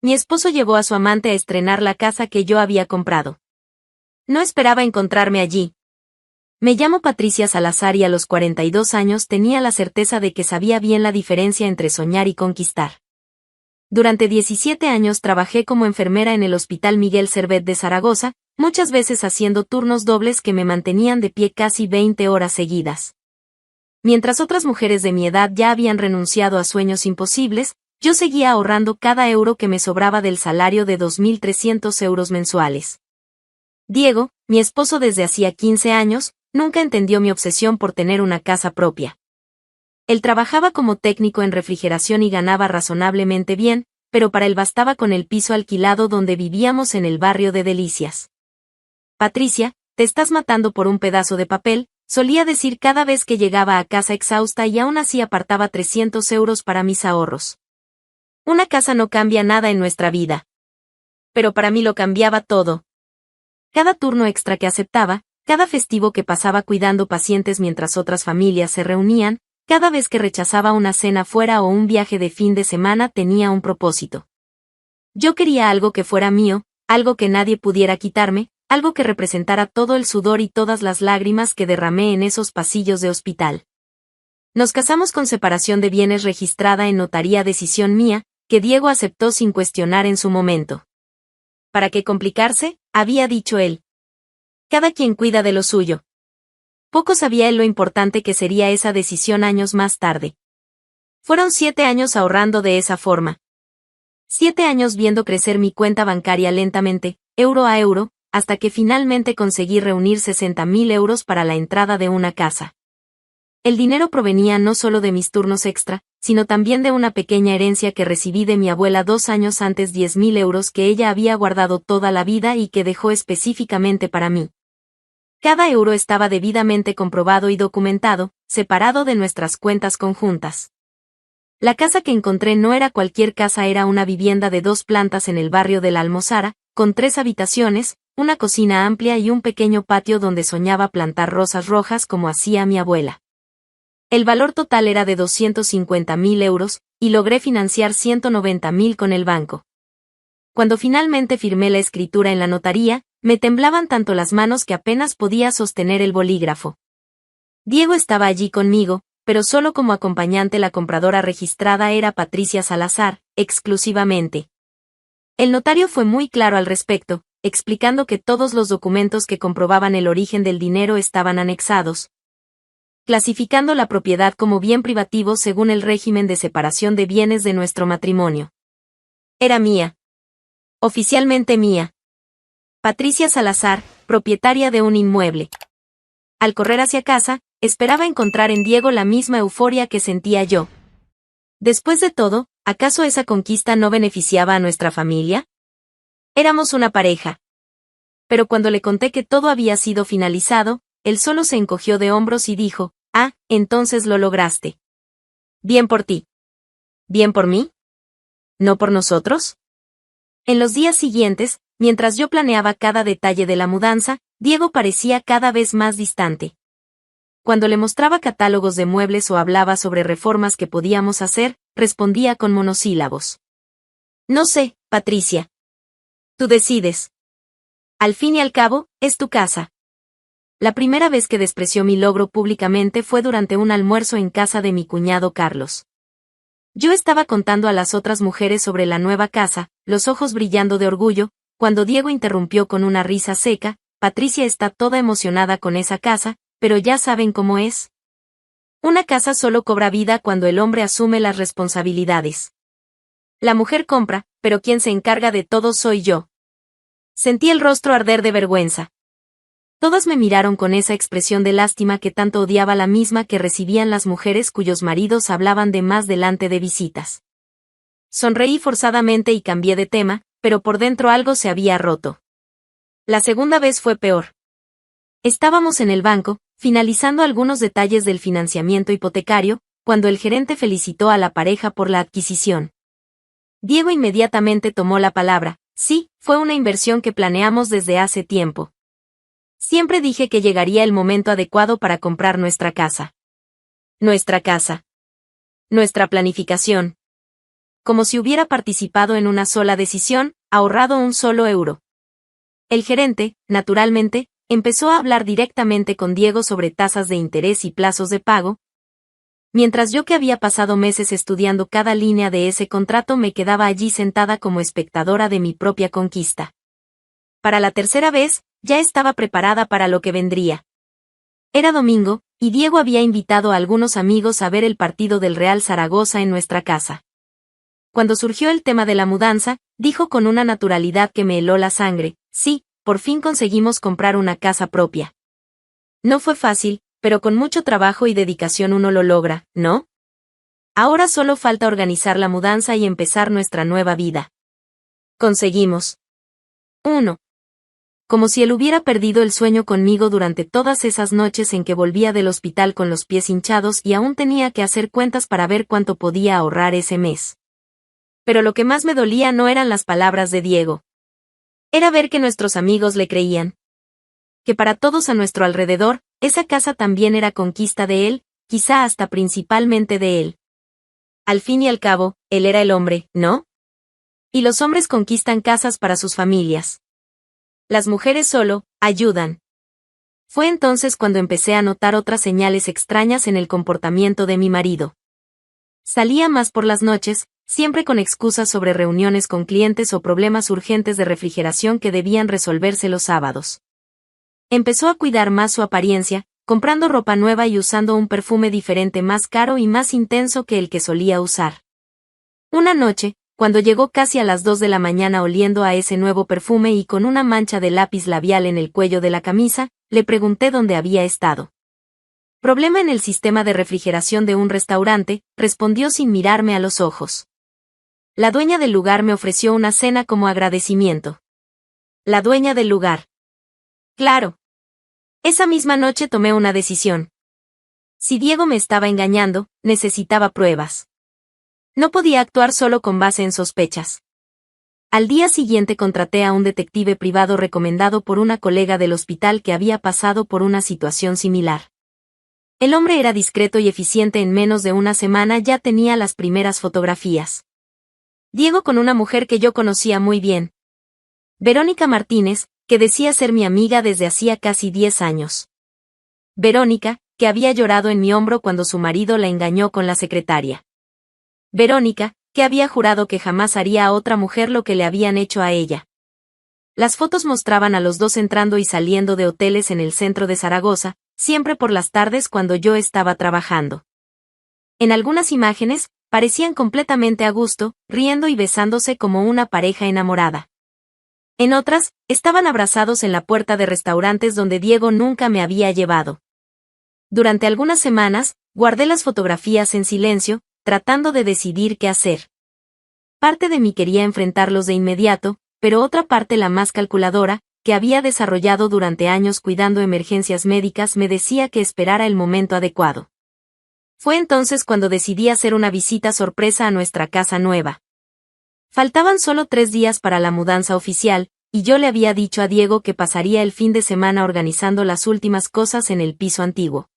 Mi esposo llevó a su amante a estrenar la casa que yo había comprado. No esperaba encontrarme allí. Me llamo Patricia Salazar y a los 42 años tenía la certeza de que sabía bien la diferencia entre soñar y conquistar. Durante 17 años trabajé como enfermera en el Hospital Miguel Servet de Zaragoza, muchas veces haciendo turnos dobles que me mantenían de pie casi 20 horas seguidas. Mientras otras mujeres de mi edad ya habían renunciado a sueños imposibles, yo seguía ahorrando cada euro que me sobraba del salario de 2.300 euros mensuales. Diego, mi esposo desde hacía 15 años, nunca entendió mi obsesión por tener una casa propia. Él trabajaba como técnico en refrigeración y ganaba razonablemente bien, pero para él bastaba con el piso alquilado donde vivíamos en el barrio de Delicias. Patricia, te estás matando por un pedazo de papel, solía decir cada vez que llegaba a casa exhausta y aún así apartaba 300 euros para mis ahorros. Una casa no cambia nada en nuestra vida. Pero para mí lo cambiaba todo. Cada turno extra que aceptaba, cada festivo que pasaba cuidando pacientes mientras otras familias se reunían, cada vez que rechazaba una cena fuera o un viaje de fin de semana tenía un propósito. Yo quería algo que fuera mío, algo que nadie pudiera quitarme, algo que representara todo el sudor y todas las lágrimas que derramé en esos pasillos de hospital. Nos casamos con separación de bienes registrada en notaría, decisión mía, que Diego aceptó sin cuestionar en su momento. ¿Para qué complicarse?, había dicho él. Cada quien cuida de lo suyo. Poco sabía él lo importante que sería esa decisión años más tarde. Fueron 7 años ahorrando de esa forma. 7 años viendo crecer mi cuenta bancaria lentamente, euro a euro, hasta que finalmente conseguí reunir 60.000 euros para la entrada de una casa. El dinero provenía no solo de mis turnos extra, sino también de una pequeña herencia que recibí de mi abuela 2 años antes, 10.000 euros que ella había guardado toda la vida y que dejó específicamente para mí. Cada euro estaba debidamente comprobado y documentado, separado de nuestras cuentas conjuntas. La casa que encontré no era cualquier casa, era una vivienda de 2 plantas en el barrio de la Almozara, con 3 habitaciones, una cocina amplia y un pequeño patio donde soñaba plantar rosas rojas como hacía mi abuela. El valor total era de 250.000 euros, y logré financiar 190.000 con el banco. Cuando finalmente firmé la escritura en la notaría, me temblaban tanto las manos que apenas podía sostener el bolígrafo. Diego estaba allí conmigo, pero solo como acompañante. La compradora registrada era Patricia Salazar, exclusivamente. El notario fue muy claro al respecto, explicando que todos los documentos que comprobaban el origen del dinero estaban anexados, clasificando la propiedad como bien privativo según el régimen de separación de bienes de nuestro matrimonio. Era mía. Oficialmente mía. Patricia Salazar, propietaria de un inmueble. Al correr hacia casa, esperaba encontrar en Diego la misma euforia que sentía yo. Después de todo, ¿acaso esa conquista no beneficiaba a nuestra familia? Éramos una pareja. Pero cuando le conté que todo había sido finalizado, él solo se encogió de hombros y dijo: «Ah, entonces lo lograste. Bien por ti. ¿Bien por mí? ¿No por nosotros?». En los días siguientes, mientras yo planeaba cada detalle de la mudanza, Diego parecía cada vez más distante. Cuando le mostraba catálogos de muebles o hablaba sobre reformas que podíamos hacer, respondía con monosílabos. «No sé, Patricia. Tú decides. Al fin y al cabo, es tu casa». La primera vez que despreció mi logro públicamente fue durante un almuerzo en casa de mi cuñado Carlos. Yo estaba contando a las otras mujeres sobre la nueva casa, los ojos brillando de orgullo, cuando Diego interrumpió con una risa seca: «Patricia está toda emocionada con esa casa, pero ya saben cómo es. Una casa solo cobra vida cuando el hombre asume las responsabilidades. La mujer compra, pero quien se encarga de todo soy yo». Sentí el rostro arder de vergüenza. Todas me miraron con esa expresión de lástima que tanto odiaba, la misma que recibían las mujeres cuyos maridos hablaban de más delante de visitas. Sonreí forzadamente y cambié de tema, pero por dentro algo se había roto. La segunda vez fue peor. Estábamos en el banco, finalizando algunos detalles del financiamiento hipotecario, cuando el gerente felicitó a la pareja por la adquisición. Diego inmediatamente tomó la palabra: «Sí, fue una inversión que planeamos desde hace tiempo. Siempre dije que llegaría el momento adecuado para comprar nuestra casa. Nuestra casa. Nuestra planificación. como si hubiera participado en una sola decisión, ahorrado un solo euro. El gerente, naturalmente, empezó a hablar directamente con Diego sobre tasas de interés y plazos de pago, mientras yo, que había pasado meses estudiando cada línea de ese contrato, me quedaba allí sentada como espectadora de mi propia conquista. Para la tercera vez, ya estaba preparada para lo que vendría. Era domingo, y Diego había invitado a algunos amigos a ver el partido del Real Zaragoza en nuestra casa. Cuando surgió el tema de la mudanza, dijo con una naturalidad que me heló la sangre: sí, por fin conseguimos comprar una casa propia. No fue fácil, pero con mucho trabajo y dedicación uno lo logra, ¿no? Ahora solo falta organizar la mudanza y empezar nuestra nueva vida. Conseguimos. 1. Como si él hubiera perdido el sueño conmigo durante todas esas noches en que volvía del hospital con los pies hinchados y aún tenía que hacer cuentas para ver cuánto podía ahorrar ese mes. Pero lo que más me dolía no eran las palabras de Diego. Era ver que nuestros amigos le creían. Que para todos a nuestro alrededor, esa casa también era conquista de él, quizá hasta principalmente de él. Al fin y al cabo, él era el hombre, ¿no? Y los hombres conquistan casas para sus familias. Las mujeres solo ayudan. Fue entonces cuando empecé a notar otras señales extrañas en el comportamiento de mi marido. Salía más por las noches, siempre con excusas sobre reuniones con clientes o problemas urgentes de refrigeración que debían resolverse los sábados. Empezó a cuidar más su apariencia, comprando ropa nueva y usando un perfume diferente, más caro y más intenso que el que solía usar. Una noche, cuando llegó casi a las 2 de la mañana oliendo a ese nuevo perfume y con una mancha de lápiz labial en el cuello de la camisa, le pregunté dónde había estado. Problema en el sistema de refrigeración de un restaurante, respondió sin mirarme a los ojos. La dueña del lugar me ofreció una cena como agradecimiento. La dueña del lugar. Claro. Esa misma noche tomé una decisión. Si Diego me estaba engañando, necesitaba pruebas. No podía actuar solo con base en sospechas. Al día siguiente contraté a un detective privado recomendado por una colega del hospital que había pasado por una situación similar. El hombre era discreto y eficiente. En menos de una semana ya tenía las primeras fotografías. Diego con una mujer que yo conocía muy bien. Verónica Martínez, que decía ser mi amiga desde hacía casi 10 años. Verónica, que había llorado en mi hombro cuando su marido la engañó con la secretaria. Verónica, que había jurado que jamás haría a otra mujer lo que le habían hecho a ella. Las fotos mostraban a los dos entrando y saliendo de hoteles en el centro de Zaragoza, siempre por las tardes cuando yo estaba trabajando. En algunas imágenes, parecían completamente a gusto, riendo y besándose como una pareja enamorada. En otras, estaban abrazados en la puerta de restaurantes donde Diego nunca me había llevado. Durante algunas semanas, guardé las fotografías en silencio, tratando de decidir qué hacer. Parte de mí quería enfrentarlos de inmediato, pero otra parte, la más calculadora, que había desarrollado durante años cuidando emergencias médicas, me decía que esperara el momento adecuado. Fue entonces cuando decidí hacer una visita sorpresa a nuestra casa nueva. Faltaban solo 3 días para la mudanza oficial, y yo le había dicho a Diego que pasaría el fin de semana organizando las últimas cosas en el piso antiguo.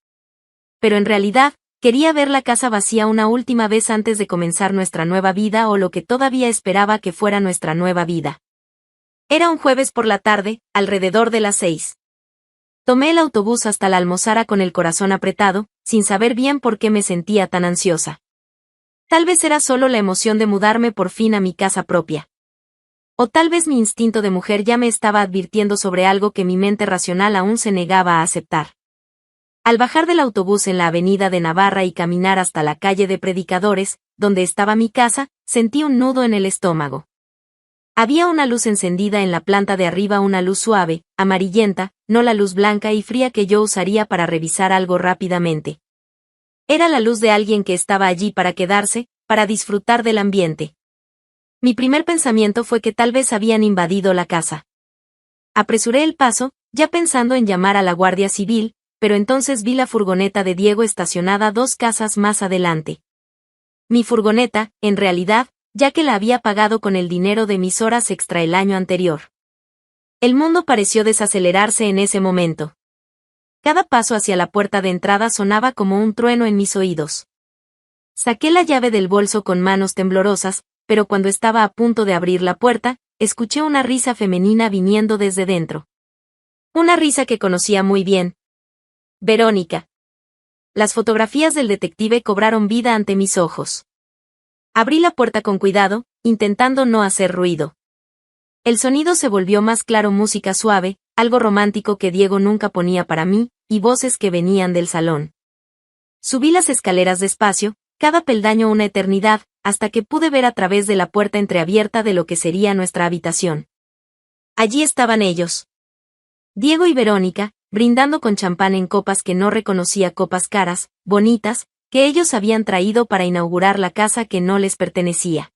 Pero en realidad, quería ver la casa vacía una última vez antes de comenzar nuestra nueva vida, o lo que todavía esperaba que fuera nuestra nueva vida. Era un jueves por la tarde, alrededor de las 6. Tomé el autobús hasta la Almozara con el corazón apretado, sin saber bien por qué me sentía tan ansiosa. Tal vez era solo la emoción de mudarme por fin a mi casa propia. O tal vez mi instinto de mujer ya me estaba advirtiendo sobre algo que mi mente racional aún se negaba a aceptar. Al bajar del autobús en la avenida de Navarra y caminar hasta la calle de Predicadores, donde estaba mi casa, sentí un nudo en el estómago. Había una luz encendida en la planta de arriba, una luz suave, amarillenta, no la luz blanca y fría que yo usaría para revisar algo rápidamente. Era la luz de alguien que estaba allí para quedarse, para disfrutar del ambiente. Mi primer pensamiento fue que tal vez habían invadido la casa. Apresuré el paso, ya pensando en llamar a la Guardia Civil, pero entonces vi la furgoneta de Diego estacionada 2 casas más adelante. Mi furgoneta, en realidad, ya que la había pagado con el dinero de mis horas extra el año anterior. El mundo pareció desacelerarse en ese momento. Cada paso hacia la puerta de entrada sonaba como un trueno en mis oídos. Saqué la llave del bolso con manos temblorosas, pero cuando estaba a punto de abrir la puerta, escuché una risa femenina viniendo desde dentro. Una risa que conocía muy bien. Verónica. Las fotografías del detective cobraron vida ante mis ojos. Abrí la puerta con cuidado, intentando no hacer ruido. El sonido se volvió más claro, música suave, algo romántico que Diego nunca ponía para mí, y voces que venían del salón. Subí las escaleras despacio, cada peldaño una eternidad, hasta que pude ver a través de la puerta entreabierta de lo que sería nuestra habitación. Allí estaban ellos. Diego y Verónica, brindando con champán en copas que no reconocía, copas caras, bonitas, que ellos habían traído para inaugurar la casa que no les pertenecía.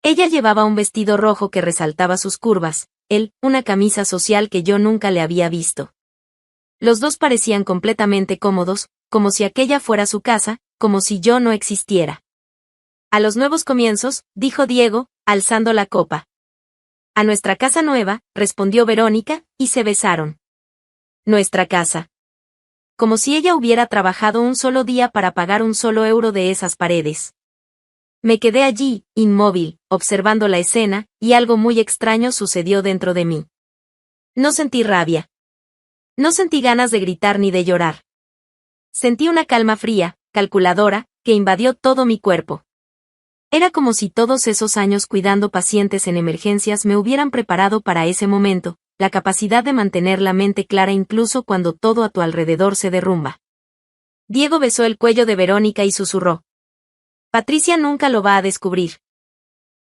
Ella llevaba un vestido rojo que resaltaba sus curvas, él, una camisa social que yo nunca le había visto. Los dos parecían completamente cómodos, como si aquella fuera su casa, como si yo no existiera. A los nuevos comienzos, dijo Diego, alzando la copa. A nuestra casa nueva, respondió Verónica, y se besaron. Nuestra casa. Como si ella hubiera trabajado un solo día para pagar un solo euro de esas paredes. Me quedé allí, inmóvil, observando la escena, y algo muy extraño sucedió dentro de mí. No sentí rabia. No sentí ganas de gritar ni de llorar. Sentí una calma fría, calculadora, que invadió todo mi cuerpo. Era como si todos esos años cuidando pacientes en emergencias me hubieran preparado para ese momento, la capacidad de mantener la mente clara incluso cuando todo a tu alrededor se derrumba. Diego besó el cuello de Verónica y susurró. Patricia nunca lo va a descubrir.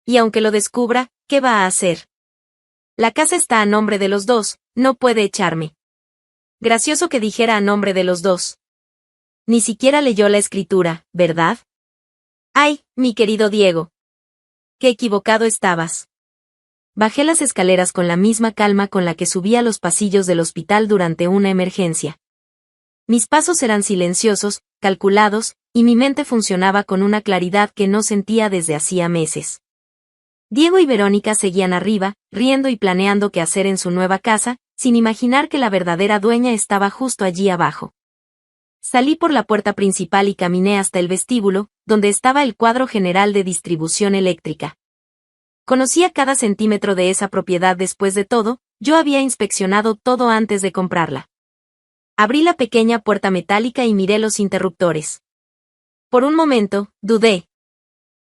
Y aunque lo descubra, ¿qué va a hacer? La casa está a nombre de los dos, no puede echarme. Gracioso que dijera a nombre de los dos. Ni siquiera leyó la escritura, ¿verdad? ¡Ay, mi querido Diego! ¡Qué equivocado estabas! Bajé las escaleras con la misma calma con la que subía los pasillos del hospital durante una emergencia. Mis pasos eran silenciosos, calculados, y mi mente funcionaba con una claridad que no sentía desde hacía meses. Diego y Verónica seguían arriba, riendo y planeando qué hacer en su nueva casa, sin imaginar que la verdadera dueña estaba justo allí abajo. Salí por la puerta principal y caminé hasta el vestíbulo, donde estaba el cuadro general de distribución eléctrica. Conocía cada centímetro de esa propiedad. Después de todo, yo había inspeccionado todo antes de comprarla. Abrí la pequeña puerta metálica y miré los interruptores. Por un momento, dudé.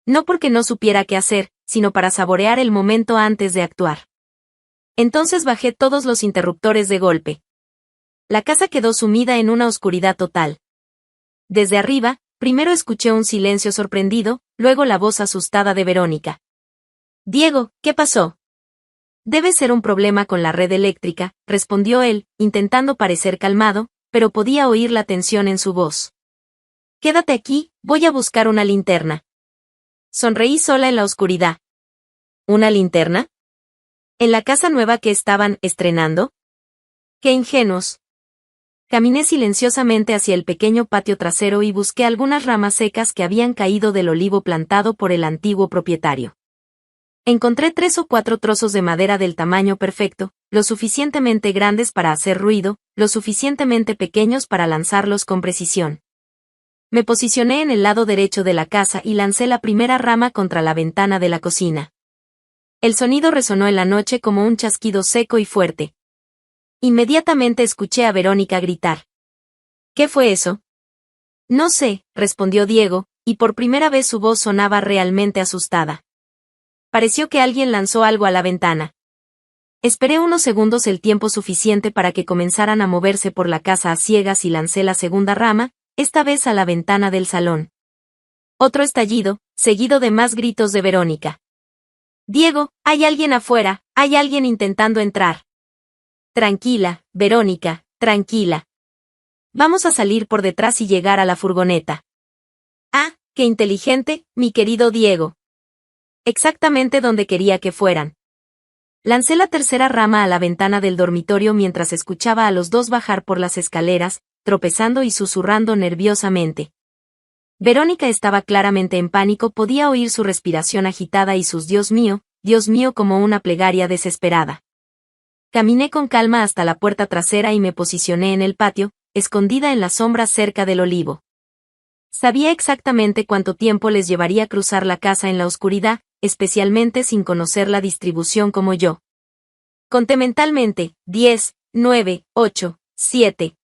No porque no supiera qué hacer, sino para saborear el momento antes de actuar. Entonces bajé todos los interruptores de golpe. La casa quedó sumida en una oscuridad total. Desde arriba, primero escuché un silencio sorprendido, luego la voz asustada de Verónica. Diego, ¿qué pasó? Debe ser un problema con la red eléctrica, respondió él, intentando parecer calmado, pero podía oír la tensión en su voz. Quédate aquí, voy a buscar una linterna. Sonreí sola en la oscuridad. ¿Una linterna? ¿En la casa nueva que estaban estrenando? ¡Qué ingenuos! Caminé silenciosamente hacia el pequeño patio trasero y busqué algunas ramas secas que habían caído del olivo plantado por el antiguo propietario. Encontré 3 o 4 trozos de madera del tamaño perfecto, lo suficientemente grandes para hacer ruido, lo suficientemente pequeños para lanzarlos con precisión. Me posicioné en el lado derecho de la casa y lancé la primera rama contra la ventana de la cocina. El sonido resonó en la noche como un chasquido seco y fuerte. Inmediatamente escuché a Verónica gritar. ¿Qué fue eso? No sé, respondió Diego, y por primera vez su voz sonaba realmente asustada. Pareció que alguien lanzó algo a la ventana. Esperé unos segundos, el tiempo suficiente para que comenzaran a moverse por la casa a ciegas, y lancé la segunda rama, esta vez a la ventana del salón. Otro estallido, seguido de más gritos de Verónica. Diego, hay alguien afuera, hay alguien intentando entrar. Tranquila, Verónica, tranquila. Vamos a salir por detrás y llegar a la furgoneta. Ah, qué inteligente, mi querido Diego. Exactamente donde quería que fueran. Lancé la tercera rama a la ventana del dormitorio mientras escuchaba a los dos bajar por las escaleras, tropezando y susurrando nerviosamente. Verónica estaba claramente en pánico, podía oír su respiración agitada y sus Dios mío, como una plegaria desesperada. Caminé con calma hasta la puerta trasera y me posicioné en el patio, escondida en la sombra cerca del olivo. Sabía exactamente cuánto tiempo les llevaría cruzar la casa en la oscuridad, especialmente sin conocer la distribución como yo. Conté mentalmente, 10, 9, 8, 7.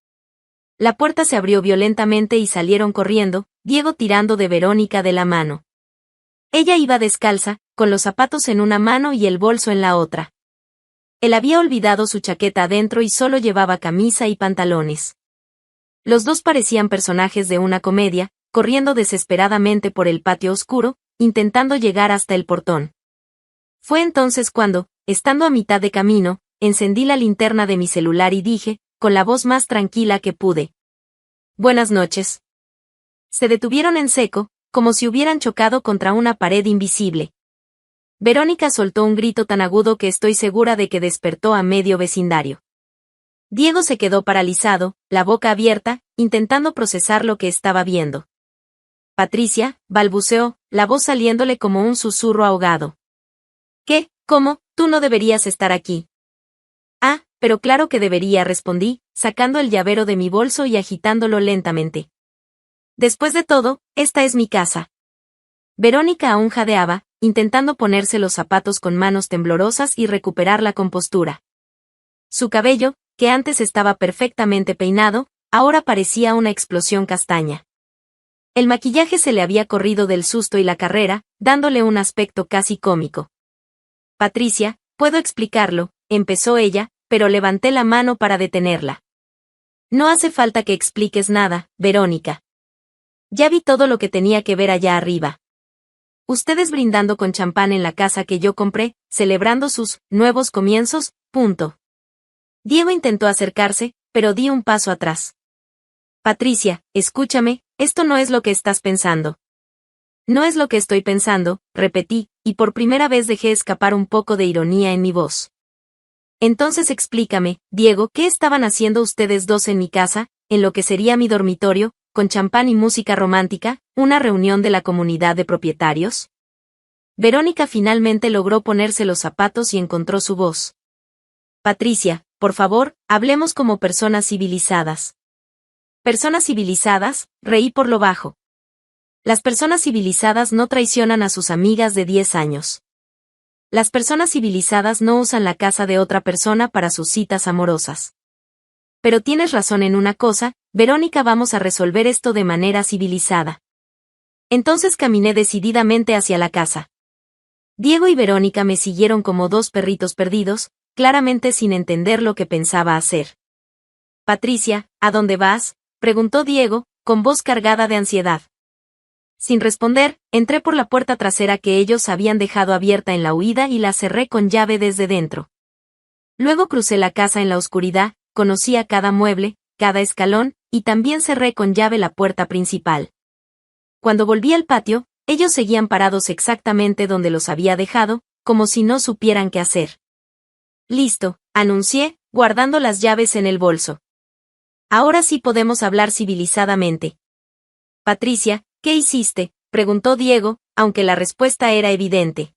La puerta se abrió violentamente y salieron corriendo, Diego tirando de Verónica de la mano. Ella iba descalza, con los zapatos en una mano y el bolso en la otra. Él había olvidado su chaqueta adentro y solo llevaba camisa y pantalones. Los dos parecían personajes de una comedia, corriendo desesperadamente por el patio oscuro, intentando llegar hasta el portón. Fue entonces cuando, estando a mitad de camino, encendí la linterna de mi celular y dije, con la voz más tranquila que pude: «Buenas noches». Se detuvieron en seco, como si hubieran chocado contra una pared invisible. Verónica soltó un grito tan agudo que estoy segura de que despertó a medio vecindario. Diego se quedó paralizado, la boca abierta, intentando procesar lo que estaba viendo. «Patricia», balbuceó, la voz saliéndole como un susurro ahogado. «¿Qué? ¿Cómo? Tú no deberías estar aquí». «Ah, pero claro que debería», respondí, sacando el llavero de mi bolso y agitándolo lentamente. «Después de todo, esta es mi casa». Verónica aún jadeaba, intentando ponerse los zapatos con manos temblorosas y recuperar la compostura. Su cabello, que antes estaba perfectamente peinado, ahora parecía una explosión castaña. El maquillaje se le había corrido del susto y la carrera, dándole un aspecto casi cómico. «Patricia, puedo explicarlo», empezó ella, pero levanté la mano para detenerla. «No hace falta que expliques nada, Verónica. Ya vi todo lo que tenía que ver allá arriba. Ustedes brindando con champán en la casa que yo compré, celebrando sus nuevos comienzos, punto». Diego intentó acercarse, pero di un paso atrás. «Patricia, escúchame, esto no es lo que estás pensando». «No es lo que estoy pensando», repetí, y por primera vez dejé escapar un poco de ironía en mi voz. «Entonces explícame, Diego, ¿qué estaban haciendo ustedes dos en mi casa, en lo que sería mi dormitorio, con champán y música romántica, una reunión de la comunidad de propietarios?» Verónica finalmente logró ponerse los zapatos y encontró su voz. «Patricia, por favor, hablemos como personas civilizadas». «¿Personas civilizadas?», reí por lo bajo. «Las personas civilizadas no traicionan a sus amigas de 10 años. Las personas civilizadas no usan la casa de otra persona para sus citas amorosas. Pero tienes razón en una cosa, Verónica, vamos a resolver esto de manera civilizada». Entonces caminé decididamente hacia la casa. Diego y Verónica me siguieron como dos perritos perdidos, claramente sin entender lo que pensaba hacer. «Patricia, ¿a dónde vas?», preguntó Diego, con voz cargada de ansiedad. Sin responder, entré por la puerta trasera que ellos habían dejado abierta en la huida y la cerré con llave desde dentro. Luego crucé la casa en la oscuridad, conocía cada mueble, cada escalón, y también cerré con llave la puerta principal. Cuando volví al patio, ellos seguían parados exactamente donde los había dejado, como si no supieran qué hacer. «Listo», anuncié, guardando las llaves en el bolso. «Ahora sí podemos hablar civilizadamente». «Patricia, ¿qué hiciste?», preguntó Diego, aunque la respuesta era evidente.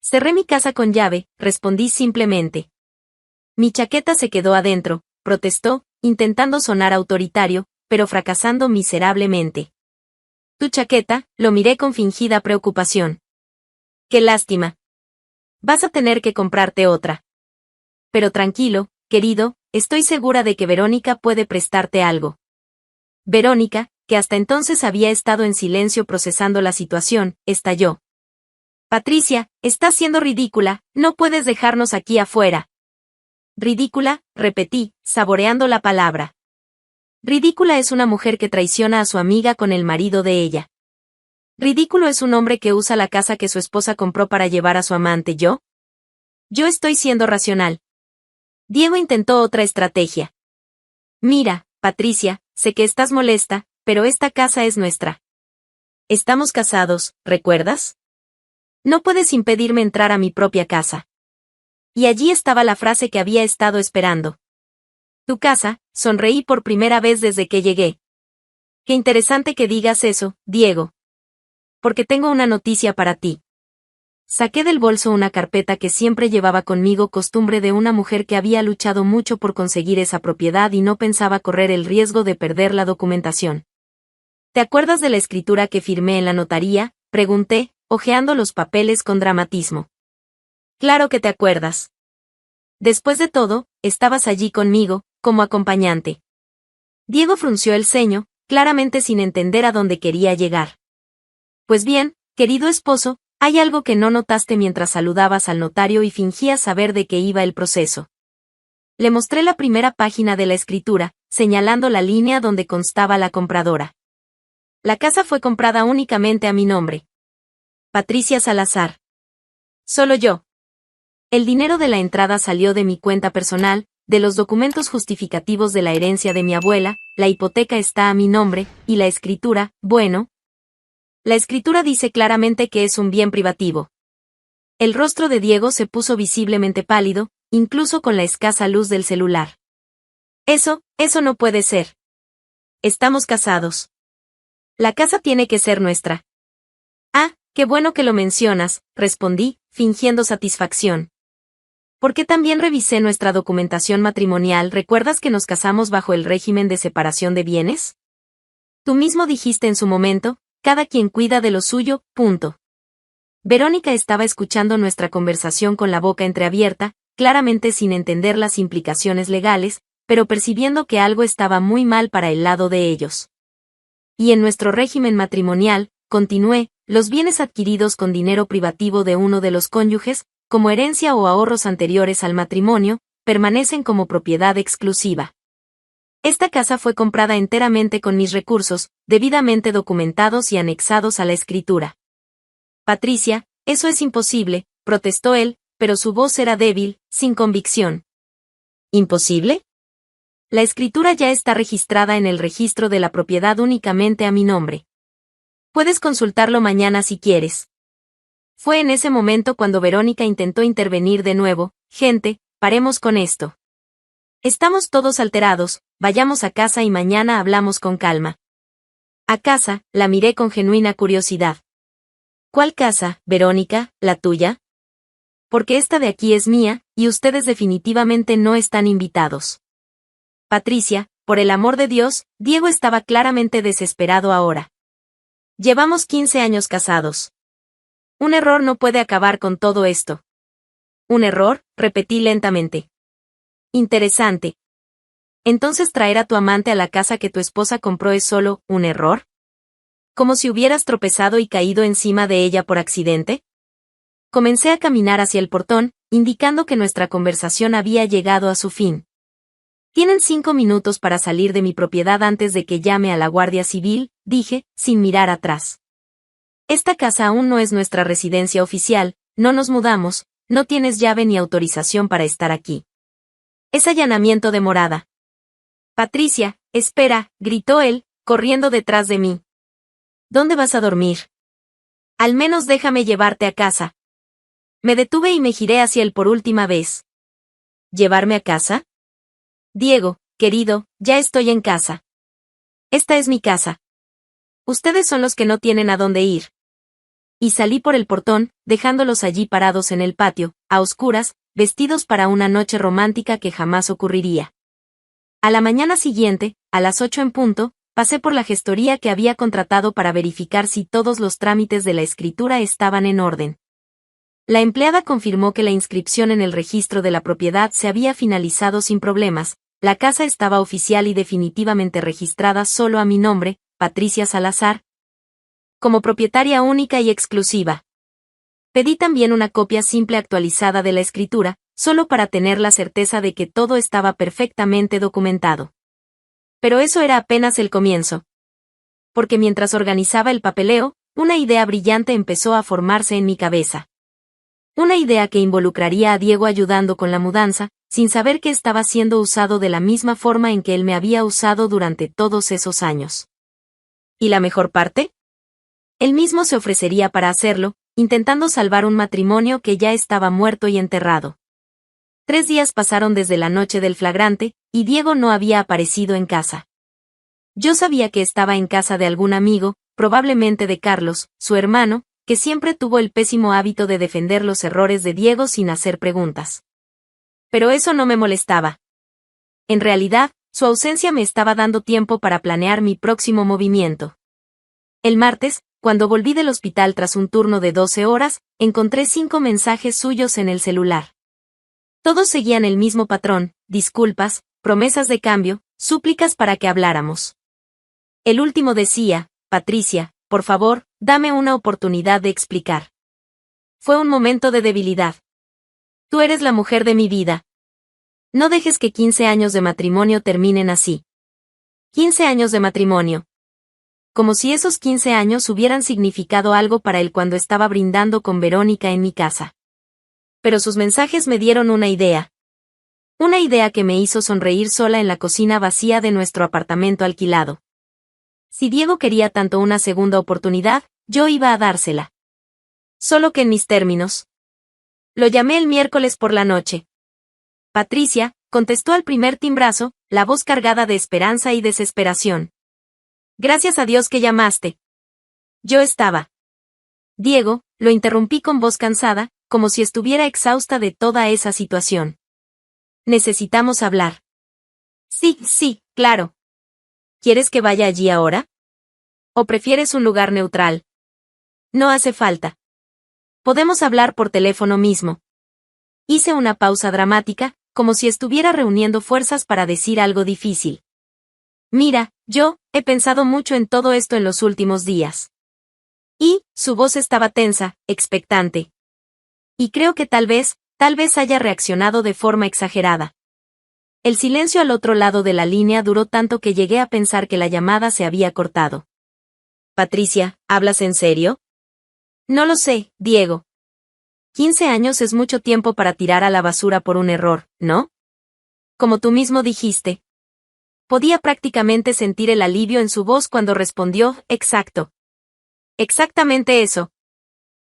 «Cerré mi casa con llave», respondí simplemente. «Mi chaqueta se quedó adentro», protestó, intentando sonar autoritario, pero fracasando miserablemente. «¿Tu chaqueta?», lo miré con fingida preocupación. «Qué lástima. Vas a tener que comprarte otra». «Pero tranquilo, querido, estoy segura de que Verónica puede prestarte algo». Verónica, que hasta entonces había estado en silencio procesando la situación, estalló. «Patricia, estás siendo ridícula, no puedes dejarnos aquí afuera». «¿Ridícula?», repetí, saboreando la palabra. «Ridícula es una mujer que traiciona a su amiga con el marido de ella. Ridículo es un hombre que usa la casa que su esposa compró para llevar a su amante. Yo estoy siendo racional». Diego intentó otra estrategia. «Mira, Patricia, sé que estás molesta, pero esta casa es nuestra. Estamos casados, ¿recuerdas? No puedes impedirme entrar a mi propia casa». Y allí estaba la frase que había estado esperando. «Tu casa», sonreí por primera vez desde que llegué. «Qué interesante que digas eso, Diego. Porque tengo una noticia para ti». Saqué del bolso una carpeta que siempre llevaba conmigo, costumbre de una mujer que había luchado mucho por conseguir esa propiedad y no pensaba correr el riesgo de perder la documentación. ¿Te acuerdas de la escritura que firmé en la notaría?, pregunté, hojeando los papeles con dramatismo. Claro que te acuerdas. Después de todo, estabas allí conmigo, como acompañante. Diego frunció el ceño, claramente sin entender a dónde quería llegar. Pues bien, querido esposo, hay algo que no notaste mientras saludabas al notario y fingías saber de qué iba el proceso. Le mostré la primera página de la escritura, señalando la línea donde constaba la compradora. La casa fue comprada únicamente a mi nombre. Patricia Salazar. Solo yo. El dinero de la entrada salió de mi cuenta personal, de los documentos justificativos de la herencia de mi abuela, la hipoteca está a mi nombre, y la escritura, bueno. La escritura dice claramente que es un bien privativo. El rostro de Diego se puso visiblemente pálido, incluso con la escasa luz del celular. Eso no puede ser. Estamos casados. La casa tiene que ser nuestra. Ah, qué bueno que lo mencionas, respondí, fingiendo satisfacción. Porque también revisé nuestra documentación matrimonial. ¿Recuerdas que nos casamos bajo el régimen de separación de bienes? Tú mismo dijiste en su momento, cada quien cuida de lo suyo, punto. Verónica estaba escuchando nuestra conversación con la boca entreabierta, claramente sin entender las implicaciones legales, pero percibiendo que algo estaba muy mal para el lado de ellos. Y en nuestro régimen matrimonial, continué, los bienes adquiridos con dinero privativo de uno de los cónyuges, como herencia o ahorros anteriores al matrimonio, permanecen como propiedad exclusiva. Esta casa fue comprada enteramente con mis recursos, debidamente documentados y anexados a la escritura. Patricia, eso es imposible, protestó él, pero su voz era débil, sin convicción. ¿Imposible? La escritura ya está registrada en el registro de la propiedad únicamente a mi nombre. Puedes consultarlo mañana si quieres. Fue en ese momento cuando Verónica intentó intervenir de nuevo. Gente, paremos con esto. Estamos todos alterados, vayamos a casa y mañana hablamos con calma. ¿A casa?, la miré con genuina curiosidad. ¿Cuál casa, Verónica, la tuya? Porque esta de aquí es mía, y ustedes definitivamente no están invitados. Patricia, por el amor de Dios, Diego estaba claramente desesperado ahora. Llevamos 15 años casados. Un error no puede acabar con todo esto. ¿Un error?, repetí lentamente. Interesante. ¿Entonces traer a tu amante a la casa que tu esposa compró es solo un error? ¿Como si hubieras tropezado y caído encima de ella por accidente? Comencé a caminar hacia el portón, indicando que nuestra conversación había llegado a su fin. Tienen 5 minutos para salir de mi propiedad antes de que llame a la Guardia Civil, dije, sin mirar atrás. Esta casa aún no es nuestra residencia oficial, no nos mudamos, no tienes llave ni autorización para estar aquí. Es allanamiento de morada. Patricia, espera, gritó él, corriendo detrás de mí. ¿Dónde vas a dormir? Al menos déjame llevarte a casa. Me detuve y me giré hacia él por última vez. ¿Llevarme a casa? Diego, querido, ya estoy en casa. Esta es mi casa. Ustedes son los que no tienen a dónde ir. Y salí por el portón, dejándolos allí parados en el patio, a oscuras, vestidos para una noche romántica que jamás ocurriría. A la mañana siguiente, a las 8 en punto, pasé por la gestoría que había contratado para verificar si todos los trámites de la escritura estaban en orden. La empleada confirmó que la inscripción en el registro de la propiedad se había finalizado sin problemas, la casa estaba oficial y definitivamente registrada solo a mi nombre, Patricia Salazar, como propietaria única y exclusiva. Pedí también una copia simple actualizada de la escritura, solo para tener la certeza de que todo estaba perfectamente documentado. Pero eso era apenas el comienzo. Porque mientras organizaba el papeleo, una idea brillante empezó a formarse en mi cabeza. Una idea que involucraría a Diego ayudando con la mudanza, sin saber que estaba siendo usado de la misma forma en que él me había usado durante todos esos años. ¿Y la mejor parte? Él mismo se ofrecería para hacerlo, intentando salvar un matrimonio que ya estaba muerto y enterrado. 3 días pasaron desde la noche del flagrante, y Diego no había aparecido en casa. Yo sabía que estaba en casa de algún amigo, probablemente de Carlos, su hermano, que siempre tuvo el pésimo hábito de defender los errores de Diego sin hacer preguntas. Pero eso no me molestaba. En realidad, su ausencia me estaba dando tiempo para planear mi próximo movimiento. El martes, cuando volví del hospital tras un turno de 12 horas, encontré 5 mensajes suyos en el celular. Todos seguían el mismo patrón: disculpas, promesas de cambio, súplicas para que habláramos. El último decía: Patricia, por favor, dame una oportunidad de explicar. Fue un momento de debilidad. Tú eres la mujer de mi vida. No dejes que 15 años de matrimonio terminen así. 15 años de matrimonio. Como si esos 15 años hubieran significado algo para él cuando estaba brindando con Verónica en mi casa. Pero sus mensajes me dieron una idea. Una idea que me hizo sonreír sola en la cocina vacía de nuestro apartamento alquilado. Si Diego quería tanto una segunda oportunidad, yo iba a dársela. Solo que en mis términos. Lo llamé el miércoles por la noche. Patricia, contestó al primer timbrazo, la voz cargada de esperanza y desesperación. Gracias a Dios que llamaste. Yo estaba. Diego, lo interrumpí con voz cansada, como si estuviera exhausta de toda esa situación. Necesitamos hablar. Sí, claro. ¿Quieres que vaya allí ahora? ¿O prefieres un lugar neutral? No hace falta. Podemos hablar por teléfono mismo. Hice una pausa dramática, como si estuviera reuniendo fuerzas para decir algo difícil. Mira, yo he pensado mucho en todo esto en los últimos días. Y su voz estaba tensa, expectante. Y creo que tal vez haya reaccionado de forma exagerada. El silencio al otro lado de la línea duró tanto que llegué a pensar que la llamada se había cortado. Patricia, ¿hablas en serio? No lo sé, Diego. 15 años es mucho tiempo para tirar a la basura por un error, ¿no? Como tú mismo dijiste. Podía prácticamente sentir el alivio en su voz cuando respondió: exacto. Exactamente eso.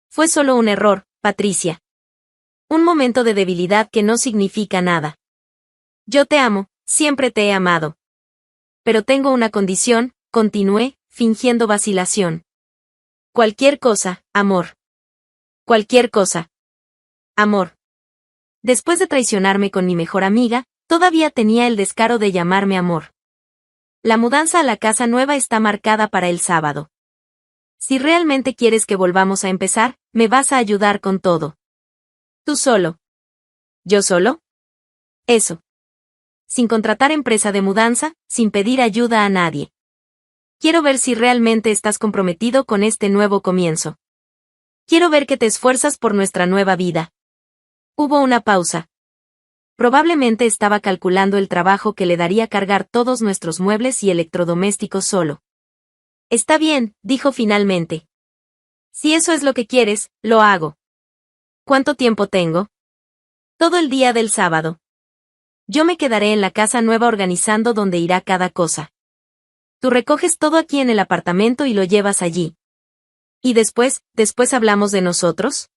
Fue solo un error, Patricia. Un momento de debilidad que no significa nada. Yo te amo, siempre te he amado. Pero tengo una condición, continué, fingiendo vacilación. Cualquier cosa, amor. Cualquier cosa. Amor. Después de traicionarme con mi mejor amiga, todavía tenía el descaro de llamarme amor. La mudanza a la casa nueva está marcada para el sábado. Si realmente quieres que volvamos a empezar, me vas a ayudar con todo. ¿Tú solo? ¿Yo solo? Eso. Sin contratar empresa de mudanza, sin pedir ayuda a nadie. Quiero ver si realmente estás comprometido con este nuevo comienzo. Quiero ver que te esfuerzas por nuestra nueva vida. Hubo una pausa. Probablemente estaba calculando el trabajo que le daría cargar todos nuestros muebles y electrodomésticos solo. Está bien, dijo finalmente. Si eso es lo que quieres, lo hago. ¿Cuánto tiempo tengo? Todo el día del sábado. Yo me quedaré en la casa nueva organizando dónde irá cada cosa. Tú recoges todo aquí en el apartamento y lo llevas allí. ¿Y después hablamos de nosotros?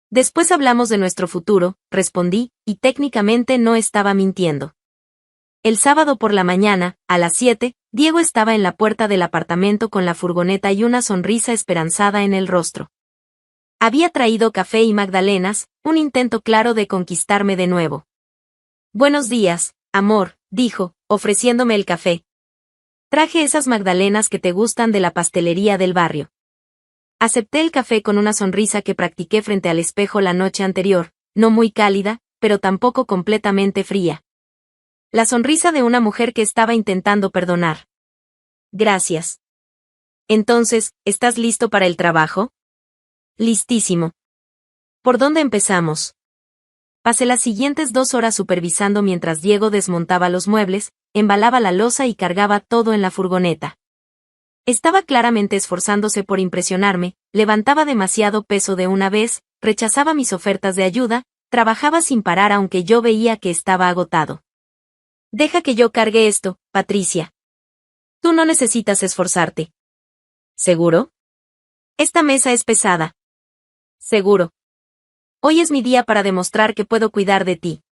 Después hablamos de nuestro futuro, respondí, y técnicamente no estaba mintiendo. El sábado por la mañana, a las 7, Diego estaba en la puerta del apartamento con la furgoneta y una sonrisa esperanzada en el rostro. Había traído café y magdalenas, un intento claro de conquistarme de nuevo. Buenos días, amor, dijo, ofreciéndome el café. Traje esas magdalenas que te gustan de la pastelería del barrio. Acepté el café con una sonrisa que practiqué frente al espejo la noche anterior, no muy cálida, pero tampoco completamente fría. La sonrisa de una mujer que estaba intentando perdonar. Gracias. Entonces, ¿estás listo para el trabajo? Listísimo. ¿Por dónde empezamos? Pasé las siguientes 2 horas supervisando mientras Diego desmontaba los muebles, embalaba la loza y cargaba todo en la furgoneta. Estaba claramente esforzándose por impresionarme, levantaba demasiado peso de una vez, rechazaba mis ofertas de ayuda, trabajaba sin parar aunque yo veía que estaba agotado. Deja que yo cargue esto, Patricia. Tú no necesitas esforzarte. ¿Seguro? Esta mesa es pesada. Seguro. Hoy es mi día para demostrar que puedo cuidar de ti.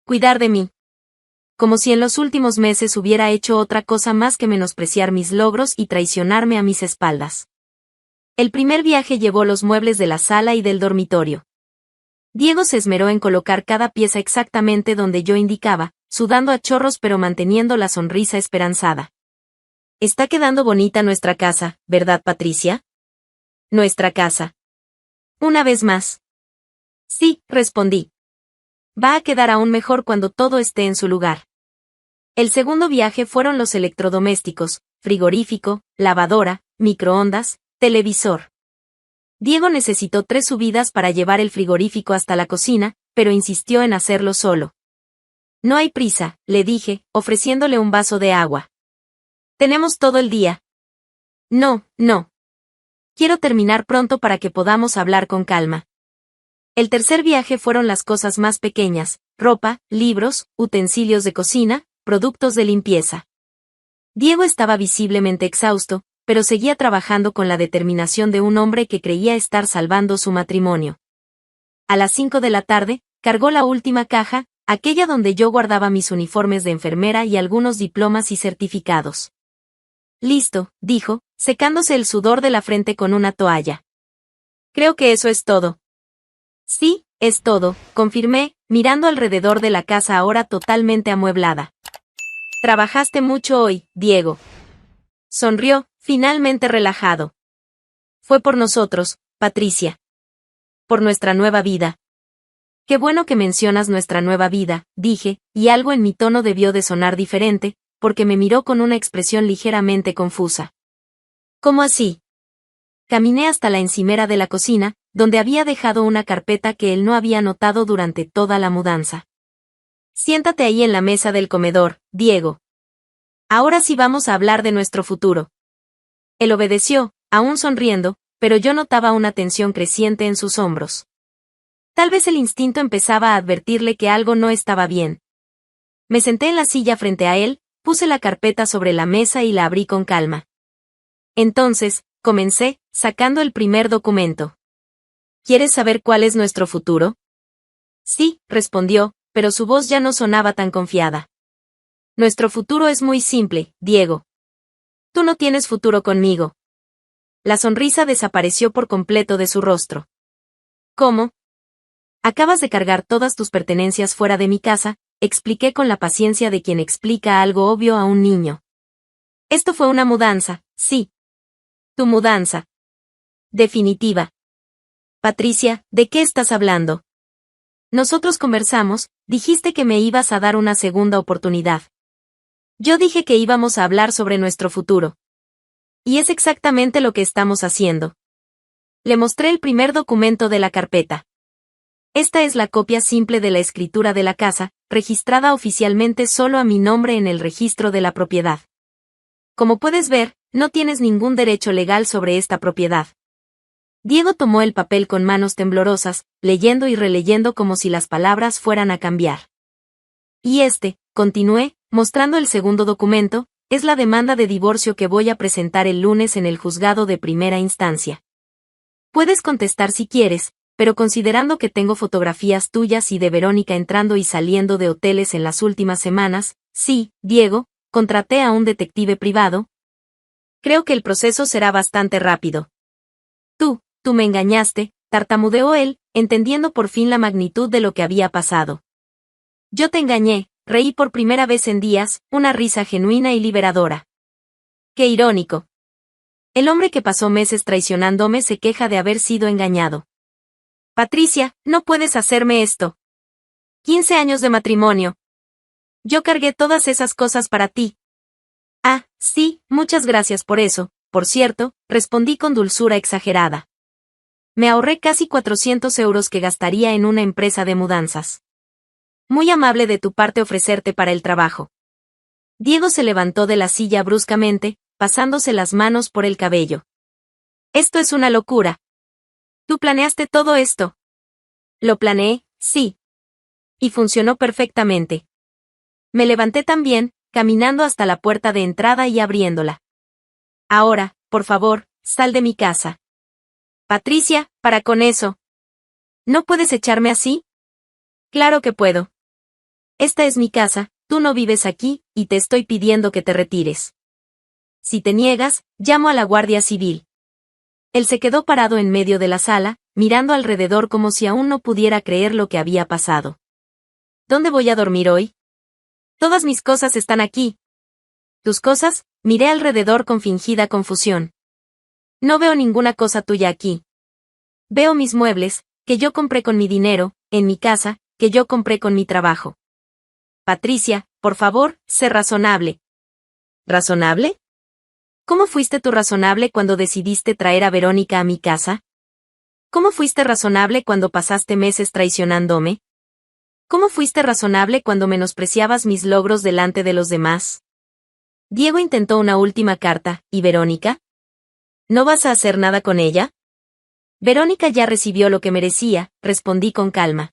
Cuidar de mí. Como si en los últimos meses hubiera hecho otra cosa más que menospreciar mis logros y traicionarme a mis espaldas. El primer viaje llevó los muebles de la sala y del dormitorio. Diego se esmeró en colocar cada pieza exactamente donde yo indicaba, sudando a chorros pero manteniendo la sonrisa esperanzada. Está quedando bonita nuestra casa, ¿verdad, Patricia? Nuestra casa. Una vez más. Sí, respondí. Va a quedar aún mejor cuando todo esté en su lugar. El segundo viaje fueron los electrodomésticos, frigorífico, lavadora, microondas, televisor. Diego necesitó 3 subidas para llevar el frigorífico hasta la cocina, pero insistió en hacerlo solo. No hay prisa, le dije, ofreciéndole un vaso de agua. Tenemos todo el día. No, no. Quiero terminar pronto para que podamos hablar con calma. El tercer viaje fueron las cosas más pequeñas, ropa, libros, utensilios de cocina, productos de limpieza. Diego estaba visiblemente exhausto, pero seguía trabajando con la determinación de un hombre que creía estar salvando su matrimonio. A las 5 de la tarde, cargó la última caja, aquella donde yo guardaba mis uniformes de enfermera y algunos diplomas y certificados. Listo, dijo, secándose el sudor de la frente con una toalla. Creo que eso es todo. Sí, es todo, confirmé, mirando alrededor de la casa ahora totalmente amueblada. Trabajaste mucho hoy, Diego. Sonrió, finalmente relajado. Fue por nosotros, Patricia. Por nuestra nueva vida. Qué bueno que mencionas nuestra nueva vida, dije, y algo en mi tono debió de sonar diferente, porque me miró con una expresión ligeramente confusa. ¿Cómo así? Caminé hasta la encimera de la cocina, donde había dejado una carpeta que él no había notado durante toda la mudanza. Siéntate ahí en la mesa del comedor, Diego. Ahora sí vamos a hablar de nuestro futuro. Él obedeció, aún sonriendo, pero yo notaba una tensión creciente en sus hombros. Tal vez el instinto empezaba a advertirle que algo no estaba bien. Me senté en la silla frente a él, puse la carpeta sobre la mesa y la abrí con calma. Entonces, comencé, sacando el primer documento. ¿Quieres saber cuál es nuestro futuro? Sí, respondió, pero su voz ya no sonaba tan confiada. Nuestro futuro es muy simple, Diego. Tú no tienes futuro conmigo. La sonrisa desapareció por completo de su rostro. ¿Cómo? Acabas de cargar todas tus pertenencias fuera de mi casa, expliqué con la paciencia de quien explica algo obvio a un niño. Esto fue una mudanza, sí. Tu mudanza. Definitiva. Patricia, ¿de qué estás hablando? Nosotros conversamos, dijiste que me ibas a dar una segunda oportunidad. Yo dije que íbamos a hablar sobre nuestro futuro. Y es exactamente lo que estamos haciendo. Le mostré el primer documento de la carpeta. Esta es la copia simple de la escritura de la casa, registrada oficialmente solo a mi nombre en el registro de la propiedad. Como puedes ver, no tienes ningún derecho legal sobre esta propiedad. Diego tomó el papel con manos temblorosas, leyendo y releyendo como si las palabras fueran a cambiar. Y continué, mostrando el segundo documento, es la demanda de divorcio que voy a presentar el lunes en el juzgado de primera instancia. Puedes contestar si quieres, pero considerando que tengo fotografías tuyas y de Verónica entrando y saliendo de hoteles en las últimas semanas, sí, Diego, contraté a un detective privado. Creo que el proceso será bastante rápido. Tú me engañaste, tartamudeó él, entendiendo por fin la magnitud de lo que había pasado. Yo te engañé, reí por primera vez en días, una risa genuina y liberadora. Qué irónico. El hombre que pasó meses traicionándome se queja de haber sido engañado. Patricia, no puedes hacerme esto. 15 años de matrimonio. Yo cargué todas esas cosas para ti. Ah, sí, muchas gracias por eso, por cierto, respondí con dulzura exagerada. Me ahorré casi 400 euros que gastaría en una empresa de mudanzas. Muy amable de tu parte ofrecerte para el trabajo. Diego se levantó de la silla bruscamente, pasándose las manos por el cabello. Esto es una locura. ¿Tú planeaste todo esto? Lo planeé, sí. Y funcionó perfectamente. Me levanté también, caminando hasta la puerta de entrada y abriéndola. Ahora, por favor, sal de mi casa. Patricia, para con eso. ¿No puedes echarme así? Claro que puedo. Esta es mi casa, tú no vives aquí, y te estoy pidiendo que te retires. Si te niegas, llamo a la Guardia Civil. Él se quedó parado en medio de la sala, mirando alrededor como si aún no pudiera creer lo que había pasado. ¿Dónde voy a dormir hoy? Todas mis cosas están aquí. ¿Tus cosas? Miré alrededor con fingida confusión. No veo ninguna cosa tuya aquí. Veo mis muebles, que yo compré con mi dinero, en mi casa, que yo compré con mi trabajo. Patricia, por favor, sé razonable. ¿Razonable? ¿Cómo fuiste tú razonable cuando decidiste traer a Verónica a mi casa? ¿Cómo fuiste razonable cuando pasaste meses traicionándome? ¿Cómo fuiste razonable cuando menospreciabas mis logros delante de los demás? Diego intentó una última carta, ¿y Verónica? ¿No vas a hacer nada con ella? Verónica ya recibió lo que merecía, respondí con calma.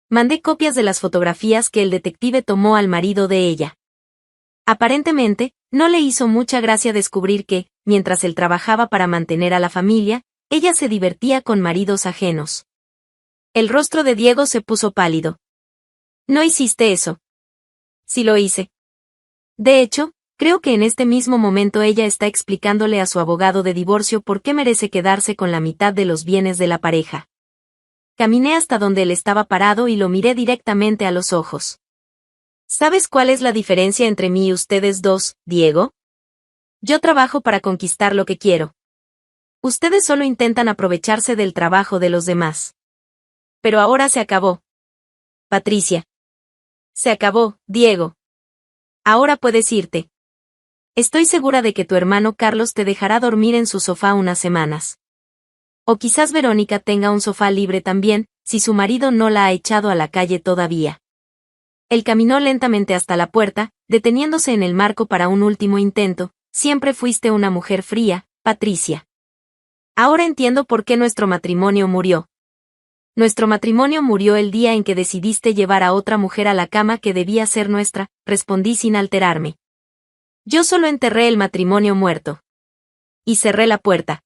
Mandé copias de las fotografías que el detective tomó al marido de ella. Aparentemente, no le hizo mucha gracia descubrir que, mientras él trabajaba para mantener a la familia, ella se divertía con maridos ajenos. El rostro de Diego se puso pálido. No hiciste eso. Sí lo hice. De hecho, creo que en este mismo momento ella está explicándole a su abogado de divorcio por qué merece quedarse con la mitad de los bienes de la pareja. Caminé hasta donde él estaba parado y lo miré directamente a los ojos. ¿Sabes cuál es la diferencia entre mí y ustedes dos, Diego? Yo trabajo para conquistar lo que quiero. Ustedes solo intentan aprovecharse del trabajo de los demás. Pero ahora se acabó. Patricia. Se acabó, Diego. Ahora puedes irte. Estoy segura de que tu hermano Carlos te dejará dormir en su sofá unas semanas. O quizás Verónica tenga un sofá libre también, si su marido no la ha echado a la calle todavía. Él caminó lentamente hasta la puerta, deteniéndose en el marco para un último intento. Siempre fuiste una mujer fría, Patricia. Ahora entiendo por qué nuestro matrimonio murió. Nuestro matrimonio murió el día en que decidiste llevar a otra mujer a la cama que debía ser nuestra, respondí sin alterarme. Yo solo enterré el matrimonio muerto. Y cerré la puerta.